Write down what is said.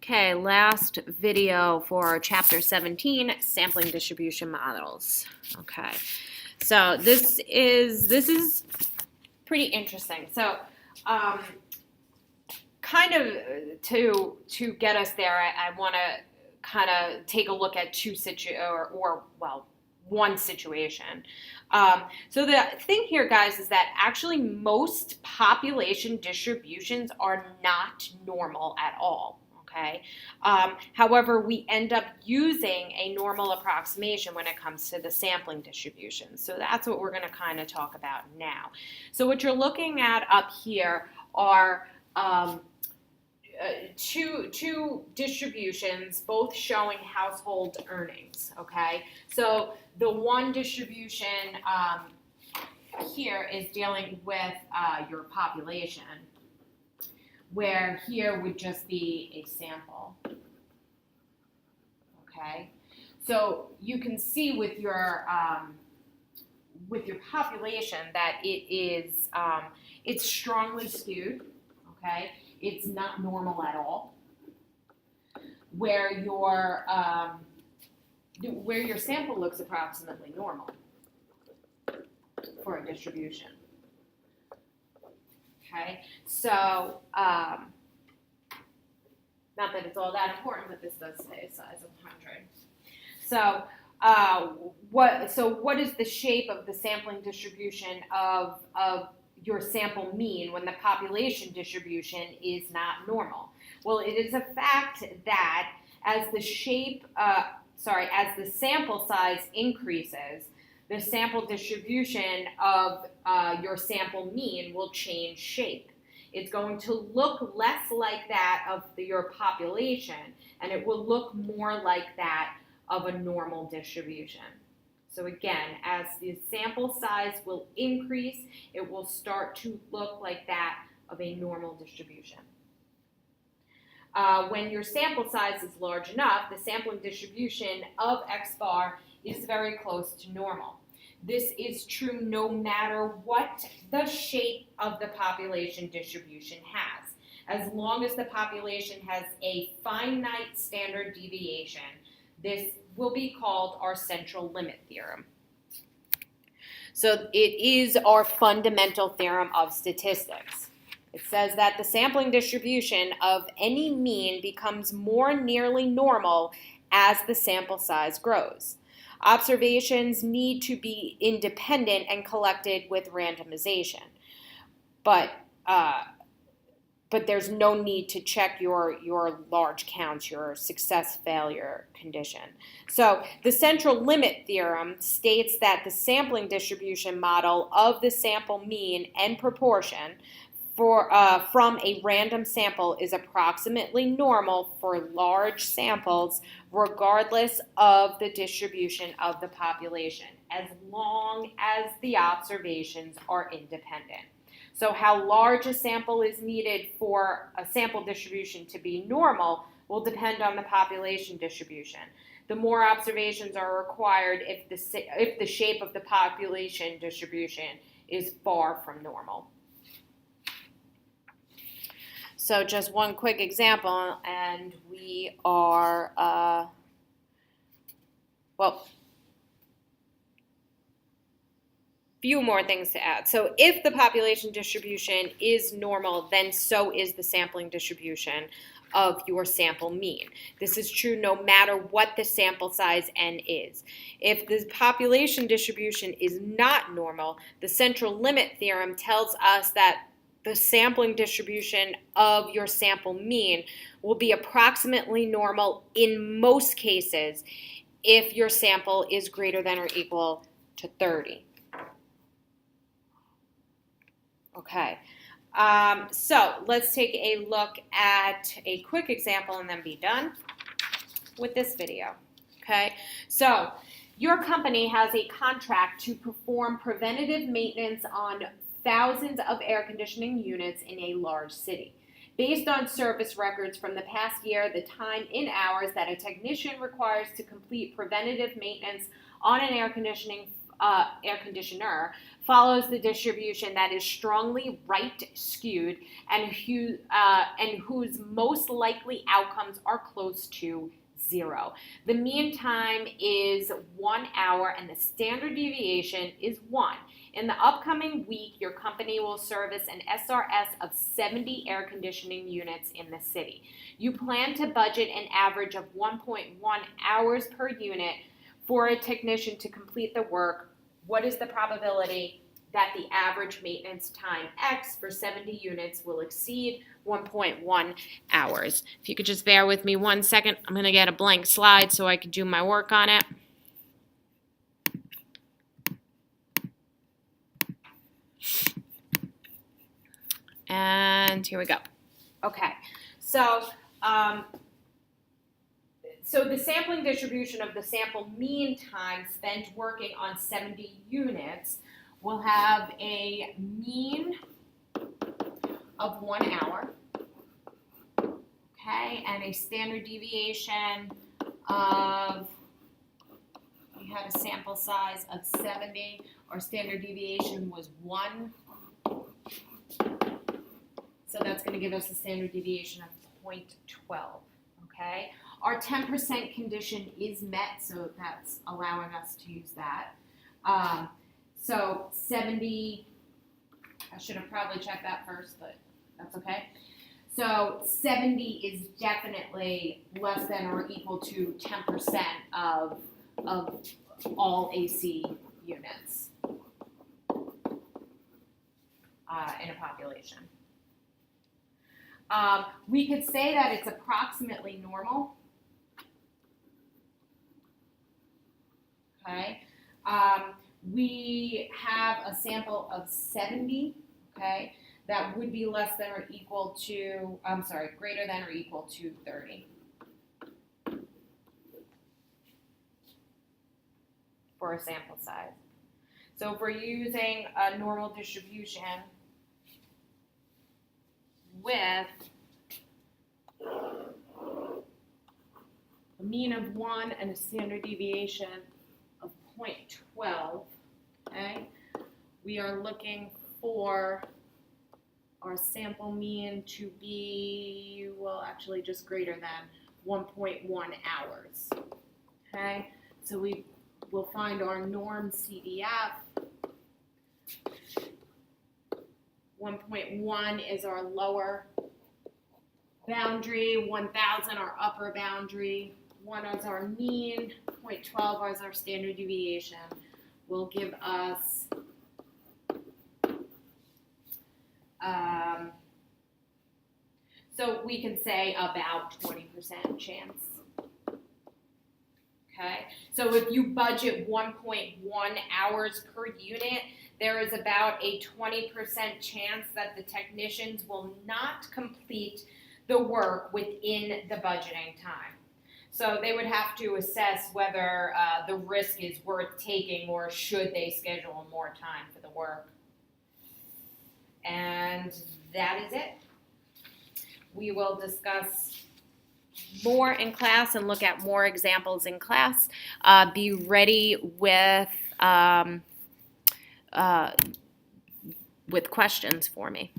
Okay, last video for chapter 17, sampling distribution models. Okay, so this is pretty interesting. So, kind of to get us there, I want to kind of take a look at one situation. So the thing here, guys, is that actually most population distributions are not normal at all. Okay. However, we end up using a normal approximation when it comes to the sampling distribution. So that's what we're going to kind of talk about now. So what you're looking at up here are two distributions, both showing household earnings. Okay, so the one distribution here is dealing with your population, where here would just be a sample. Okay, so you can see with your population that it's strongly skewed. Okay, it's not normal at all. Where your sample looks approximately normal for a distribution. Okay, so not that it's all that important, but this does say a size of 100. So what is the shape of the sampling distribution of your sample mean when the population distribution is not normal? Well, it is a fact that as the sample size increases, the sample distribution of your sample mean will change shape. It's going to look less like that of your population, and it will look more like that of a normal distribution. So again, as the sample size will increase, it will start to look like that of a normal distribution. When your sample size is large enough, the sampling distribution of X bar is very close to normal. This is true no matter what the shape of the population distribution has. As long as the population has a finite standard deviation, this will be called our central limit theorem. So it is our fundamental theorem of statistics. It says that the sampling distribution of any mean becomes more nearly normal as the sample size grows. Observations need to be independent and collected with randomization. But there's no need to check your large counts, your success-failure condition. So the central limit theorem states that the sampling distribution model of the sample mean and proportion from a random sample is approximately normal for large samples regardless of the distribution of the population, as long as the observations are independent. So how large a sample is needed for a sample distribution to be normal will depend on the population distribution. The more observations are required if the shape of the population distribution is far from normal. So just one quick example, and we are, few more things to add. So if the population distribution is normal, then so is the sampling distribution of your sample mean. This is true no matter what the sample size n is. If the population distribution is not normal, the central limit theorem tells us that the sampling distribution of your sample mean will be approximately normal in most cases if your sample is greater than or equal to 30. Okay, so let's take a look at a quick example and then be done with this video. Okay, so your company has a contract to perform preventative maintenance on thousands of air conditioning units in a large city. Based on service records from the past year, the time in hours that a technician requires to complete preventative maintenance on an air conditioning air conditioner follows the distribution that is strongly right skewed and whose most likely outcomes are close to 0. The mean time is 1 hour and the standard deviation is 1. In the upcoming week, your company will service an SRS of 70 air conditioning units in the city. You plan to budget an average of 1.1 hours per unit for a technician to complete the work. What is the probability that the average maintenance time X for 70 units will exceed 1.1 hours? If you could just bear with me 1 second, I'm going to get a blank slide so I can do my work on it. And here we go. Okay, so the sampling distribution of the sample mean time spent working on 70 units will have a mean of 1 hour, okay, and a standard deviation of, we had a sample size of 70, our standard deviation was 1, so that's going to give us a standard deviation of 0.12, okay? Our 10% condition is met, so that's allowing us to use that. So 70, I should have probably checked that first, but that's okay. So 70 is definitely less than or equal to 10% of all AC units in a population. We could say that it's approximately normal. Okay. We have a sample of 70, okay, that would be less than or equal to, greater than or equal to 30 for a sample size. So if we're using a normal distribution with a mean of 1 and a standard deviation of 0.12, okay, we are looking for our sample mean to be, well, actually just greater than 1.1 hours, okay? So we will find our norm CDF. 1.1 is our lower boundary, 1,000 our upper boundary, 1 is our mean, 0.12 is our standard deviation, will give us so we can say about 20% chance. Okay, so if you budget 1.1 hours per unit, there is about a 20% chance that the technicians will not complete the work within the budgeting time. So they would have to assess whether the risk is worth taking or should they schedule more time for the work. And that is it. We will discuss more in class and look at more examples in class. Be ready with questions for me.